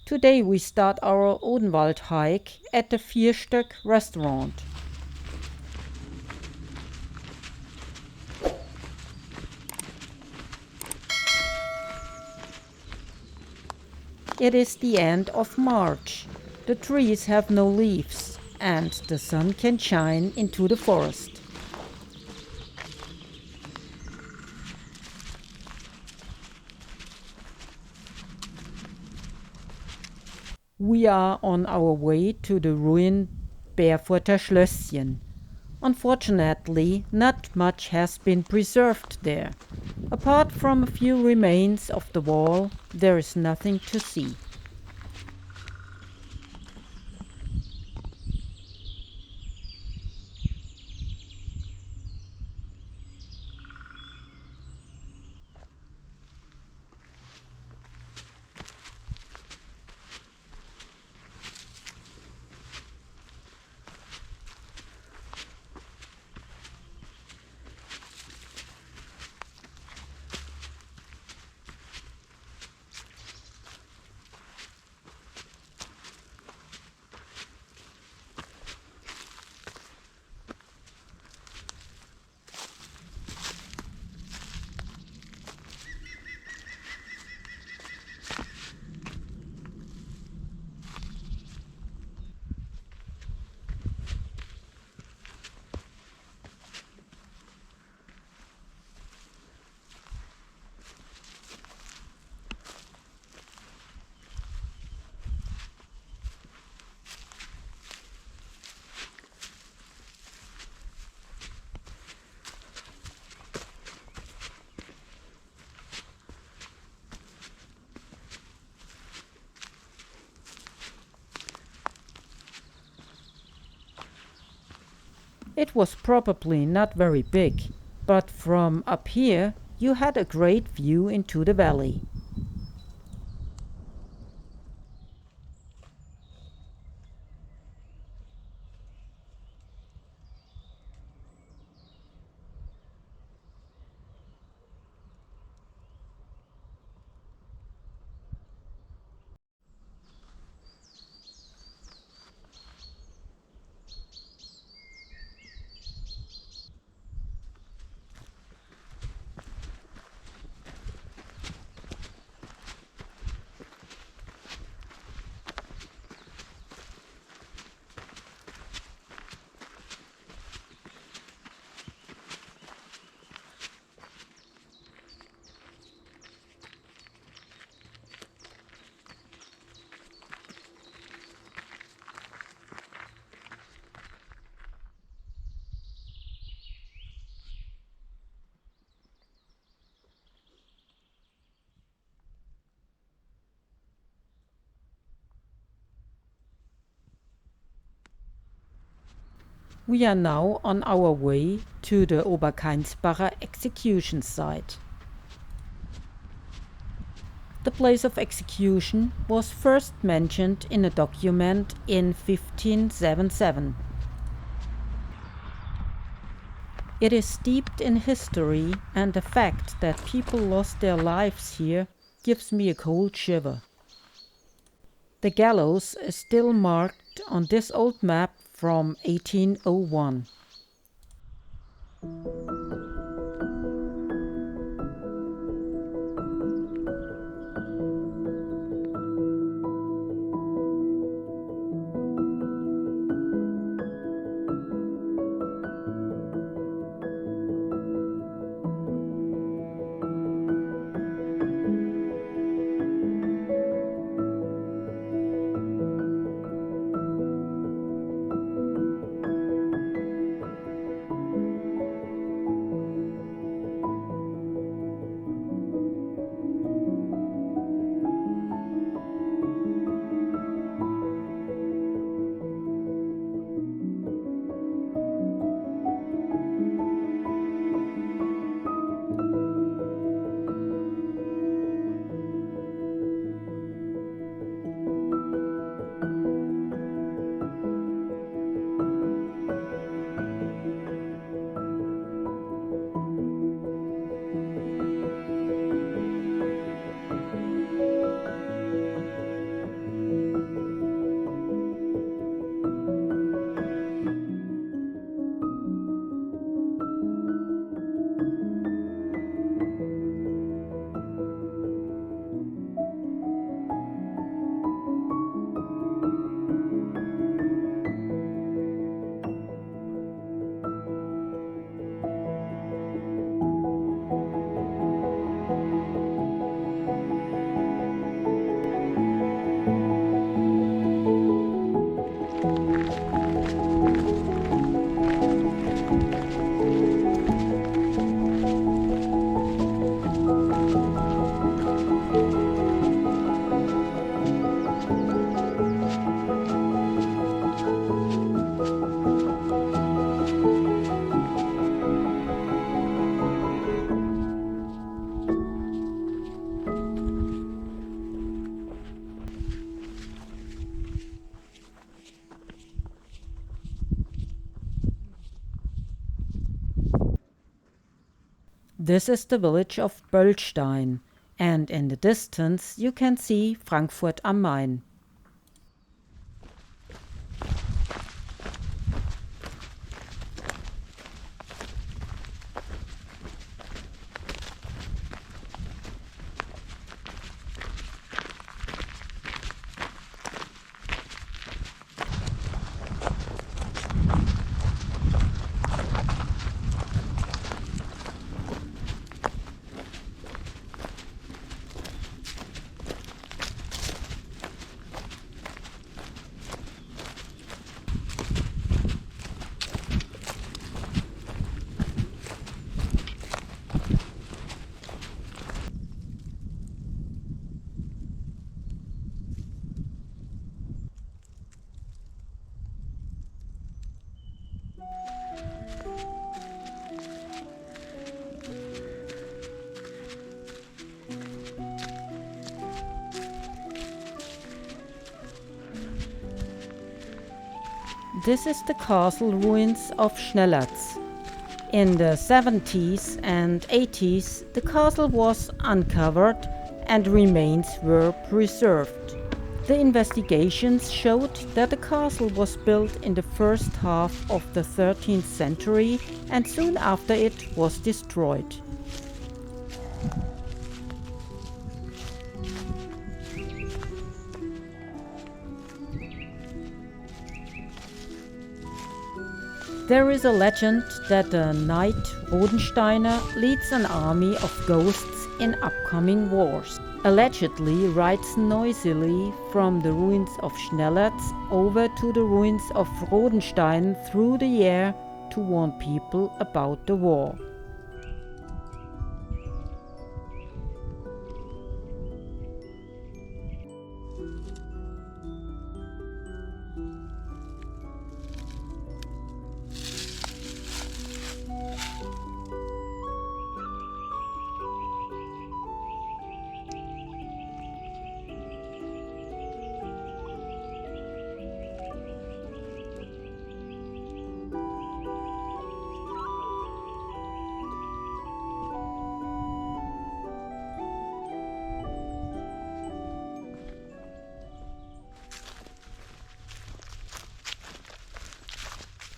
Today we start our Odenwald hike at the Vierstöck restaurant. It is the end of March. The trees have no leaves and the sun can shine into the forest. We are on our way to the ruined Beerfurther Schlösschen. Unfortunately, not much has been preserved there. Apart from a few remains of the wall, there is nothing to see. It was probably not very big, but from up here you had a great view into the valley. We are now on our way to the Ober-Gersprenz execution site. The place of execution was first mentioned in a document in 1577. It is steeped in history, and the fact that people lost their lives here gives me a cold shiver. The gallows is still marked on this old map from 1801. This is the village of Böllstein, and in the distance you can see Frankfurt am Main. This is the castle ruins of Schnellerts. In the 70s and 80s, the castle was uncovered and remains were preserved. The investigations showed that the castle was built in the first half of the 13th century and soon after it was destroyed. There is a legend that the knight Bodensteiner leads an army of ghosts in upcoming wars. Allegedly rides noisily from the ruins of Schnellerts over to the ruins of Rodenstein through the air to warn people about the war.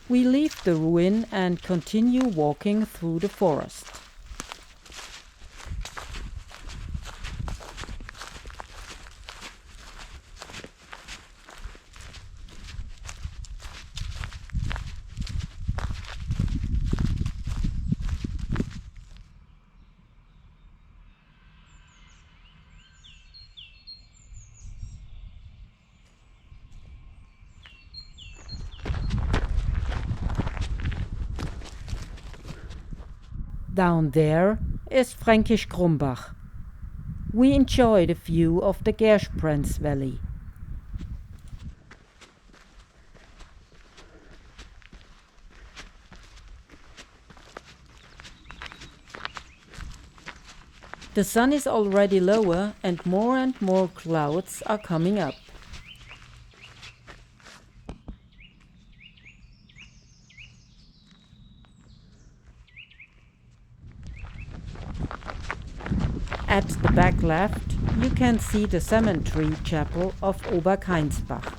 We leave the ruin and continue walking through the forest. Down there is Fränkisch Grumbach. We enjoy the view of the Gersprenz valley. The sun is already lower and more clouds are coming up. At the back left, you can see the cemetery chapel of Ober-Gersprenz.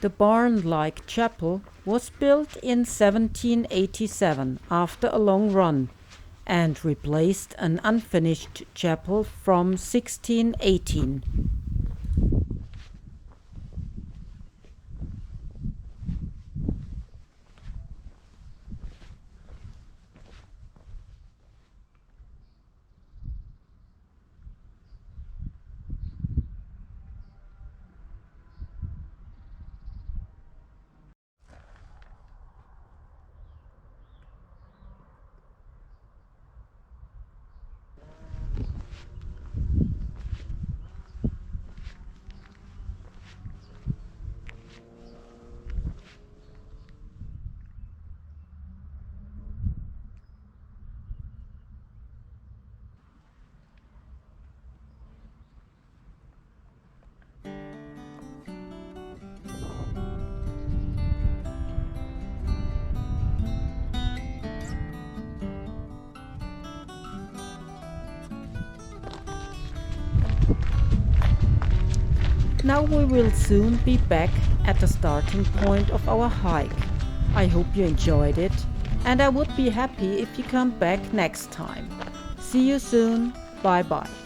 The barn-like chapel was built in 1787 after a long run, and replaced an unfinished chapel from 1618. now we will soon be back at the starting point of our hike. I hope you enjoyed it, and I would be happy if you come back next time. See you soon. Bye bye.